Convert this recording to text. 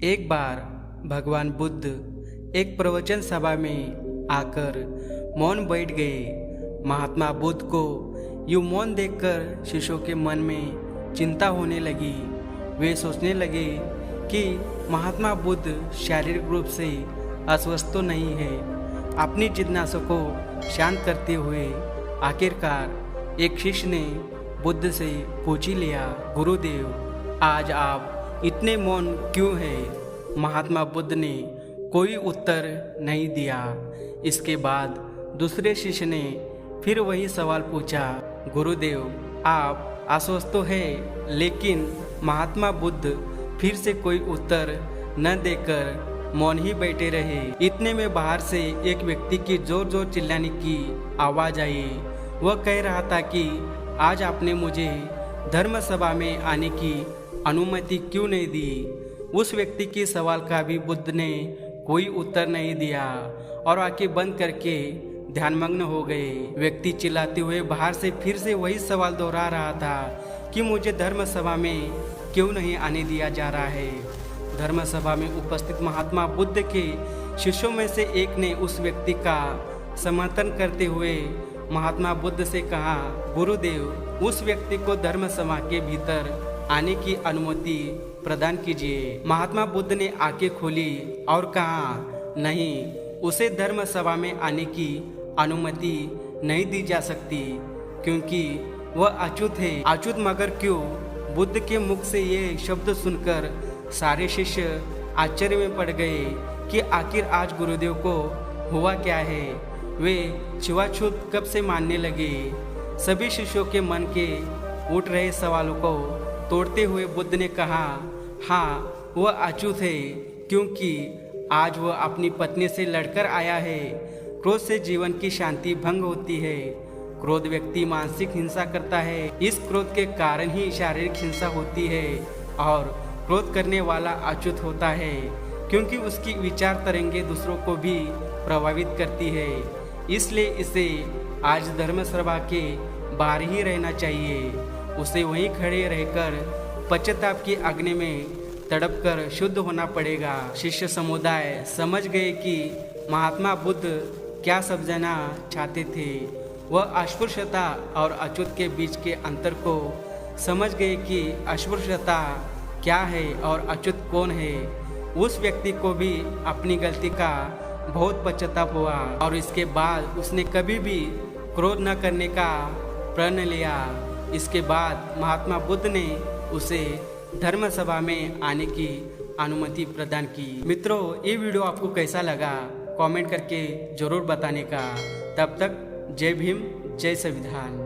एक बार भगवान बुद्ध एक प्रवचन सभा में आकर मौन बैठ गए। महात्मा बुद्ध को यूं मौन देखकर शिष्यों के मन में चिंता होने लगी। वे सोचने लगे कि महात्मा बुद्ध शारीरिक रूप से अस्वस्थ तो नहीं है। अपनी जिज्ञासा को शांत करते हुए आखिरकार एक शिष्य ने बुद्ध से पूछ ही लिया, गुरुदेव, आज आप इतने मौन क्यों हैं? महात्मा बुद्ध ने कोई उत्तर नहीं दिया। इसके बाद दूसरे शिष्य ने फिर वही सवाल पूछा, गुरुदेव, आप अस्वस्थ तो है? लेकिन महात्मा बुद्ध फिर से कोई उत्तर न देकर मौन ही बैठे रहे। इतने में बाहर से एक व्यक्ति की जोर जोर चिल्लाने की आवाज आई। वह कह रहा था कि आज आपने मुझे धर्म सभा में आने की अनुमति क्यों नहीं दी? उस व्यक्ति के सवाल का भी बुद्ध ने कोई उत्तर नहीं दिया और आंखें बंद करके ध्यानमग्न हो गए। व्यक्ति चिल्लाते हुए बाहर से फिर से वही सवाल दोहरा रहा था कि मुझे धर्म सभा में क्यों नहीं आने दिया जा रहा है। धर्म सभा में उपस्थित महात्मा बुद्ध के शिष्यों में से एक ने उस व्यक्ति का समर्थन करते हुए महात्मा बुद्ध से कहा, गुरुदेव, उस व्यक्ति को धर्म सभा के भीतर आने की अनुमति प्रदान कीजिए। महात्मा बुद्ध ने आंखें खोली और कहा, नहीं, उसे धर्म सभा में आने की अनुमति नहीं दी जा सकती क्योंकि वह अछूत है। अछूत मगर क्यों? बुद्ध के मुख से ये शब्द सुनकर सारे शिष्य आश्चर्य में पड़ गए कि आखिर आज गुरुदेव को हुआ क्या है। वे छुआछूत कब से मानने लगे? सभी शिष्यों के मन के उठ रहे सवालों को तोड़ते हुए बुद्ध ने कहा, हाँ, वह अछूत है क्योंकि आज वह अपनी पत्नी से लड़कर आया है। क्रोध से जीवन की शांति भंग होती है। क्रोध व्यक्ति मानसिक हिंसा करता है। इस क्रोध के कारण ही शारीरिक हिंसा होती है और क्रोध करने वाला अछूत होता है क्योंकि उसकी विचार तरंगे दूसरों को भी प्रभावित करती है। इसलिए इसे आज धर्म सभा के बाहर ही रहना चाहिए। उसे वहीं खड़े रहकर पश्चाताप की अग्नि में तड़पकर शुद्ध होना पड़ेगा। शिष्य समुदाय समझ गए कि महात्मा बुद्ध क्या समझाना चाहते थे। वह अस्पृश्यता और अछूत के बीच के अंतर को समझ गए कि अस्पृश्यता क्या है और अछूत कौन है। उस व्यक्ति को भी अपनी गलती का बहुत पश्चाताप हुआ और इसके बाद उसने कभी भी क्रोध न करने का प्रण लिया। इसके बाद महात्मा बुद्ध ने उसे धर्म सभा में आने की अनुमति प्रदान की। मित्रों, ये वीडियो आपको कैसा लगा कमेंट करके जरूर बताने का। तब तक जय भीम, जय संविधान।